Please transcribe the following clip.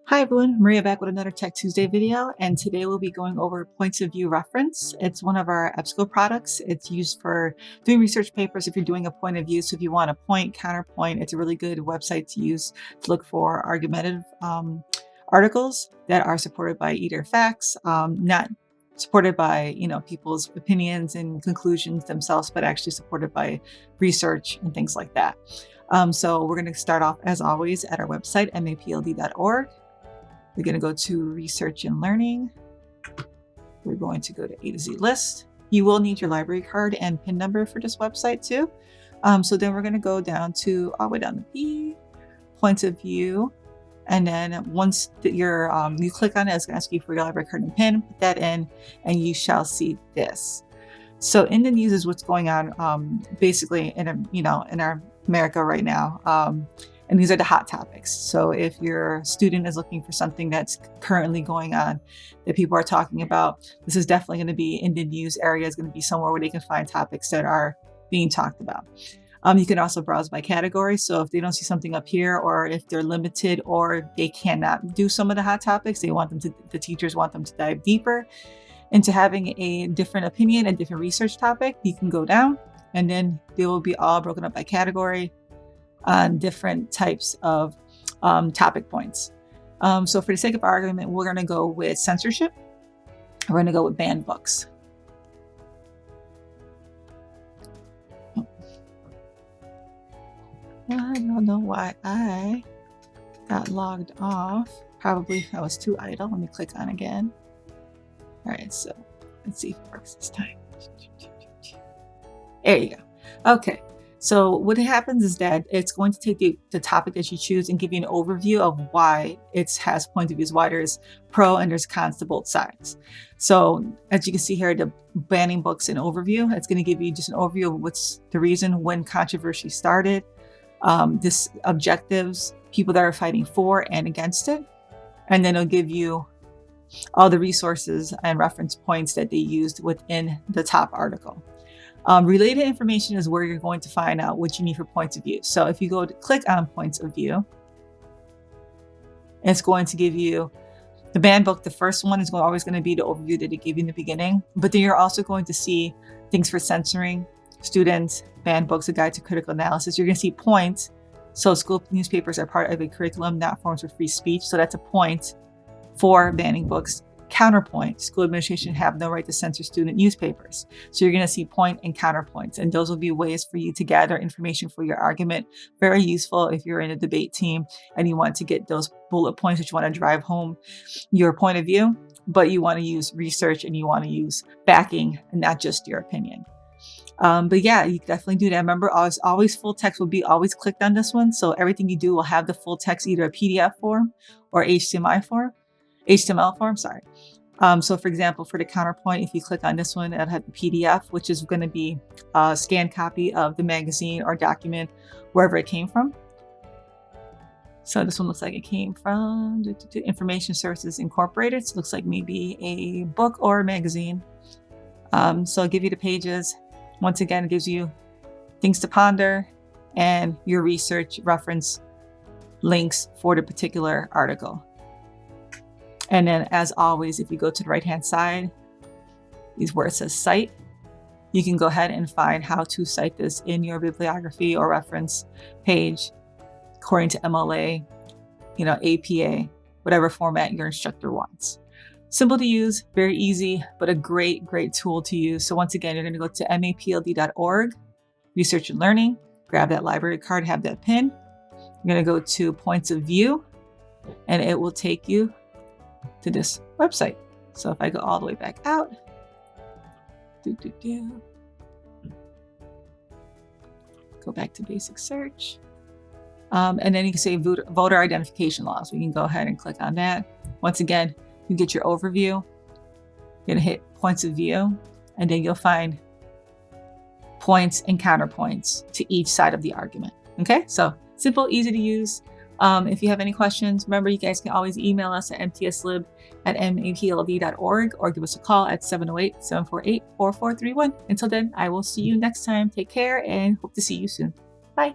Hi everyone, Maria back with another Tech Tuesday video, and today we'll be going over Points of View Reference. It's one of our EBSCO products. It's used for doing research papers if you're doing a point of view. So if you want a point, counterpoint, it's a really good website to use to look for argumentative articles that are supported by either facts, not supported by people's opinions and conclusions themselves, but actually supported by research and things like that. So we're going to start off as always at our website, mapld.org. We're going to go to Research and Learning. We're going to go to A to Z list. You will need your library card and PIN number for this website too. So then we're going to go down to all the way down to B, Points of View. And then once that you click on it, it's going to ask you for your library card and PIN. Put that in, and you shall see this. So in the news is what's going on, basically in our America right now. And these are the hot topics. So if your student is looking for something that's currently going on that people are talking about, this is definitely going to be in the news area. It's going to be somewhere where they can find topics that are being talked about. You can also browse by category. So if they don't see something up here, or if they're limited or they cannot do some of the hot topics, the teachers want them to dive deeper into having a different opinion, a different research topic, you can go down, and then they will be all broken up by category on different types of topic points. So for the sake of argument, we're going to go with censorship. We're going to go with banned books. I don't know why I got logged off. Probably I was too idle. Let me click on again. All right, so let's see if it works this time. There you go. Okay. So what happens is that it's going to take the topic that you choose and give you an overview of why it has point of views, why there's pro and there's cons to both sides. So as you can see here, the banning books and overview, it's going to give you just an overview of what's the reason when controversy started, this objectives, people that are fighting for and against it. And then it'll give you all the resources and reference points that they used within the top article. Related information is where you're going to find out what you need for points of view. So if you go to click on points of view, it's going to give you the banned book. The first one is always going to be the overview that they give you in the beginning, but then you're also going to see things for censoring students, banned books, a guide to critical analysis. You're going to see points. So school newspapers are part of a curriculum, not forms for free speech. So that's a point for banning books. Counterpoint, school administration have no right to censor student newspapers. So you're going to see point and counterpoints, and those will be ways for you to gather information for your argument. Very useful if you're in a debate team and you want to get those bullet points that you want to drive home your point of view, but you want to use research and you want to use backing and not just your opinion. But yeah, you can definitely do that. Remember, always full text will be always clicked on this one. So everything you do will have the full text, either a PDF form or HTML form, sorry. So for example, for the counterpoint, if you click on this one, it'll have the PDF, which is going to be a scanned copy of the magazine or document, wherever it came from. So this one looks like it came from Information Services Incorporated. So it looks like maybe a book or a magazine. So I'll give you the pages. Once again, it gives you things to ponder and your research reference links for the particular article. And then as always, if you go to the right-hand side, is where it says cite. You can go ahead and find how to cite this in your bibliography or reference page, according to MLA, APA, whatever format your instructor wants. Simple to use, very easy, but a great, great tool to use. So once again, you're going to go to mapld.org, Research and Learning, grab that library card, have that PIN. You're going to go to Points of View, and it will take you to this website. So if I go all the way back out, go back to basic search, and then you can say voter identification laws. We can go ahead and click on that. Once again, you get your overview. You're going to hit points of view, and then you'll find points and counterpoints to each side of the argument. Okay, so simple, easy to use. If you have any questions, remember you guys can always email us at mtslib@mapld.org or give us a call at 708-748-4431. Until then, I will see you next time. Take care and hope to see you soon. Bye.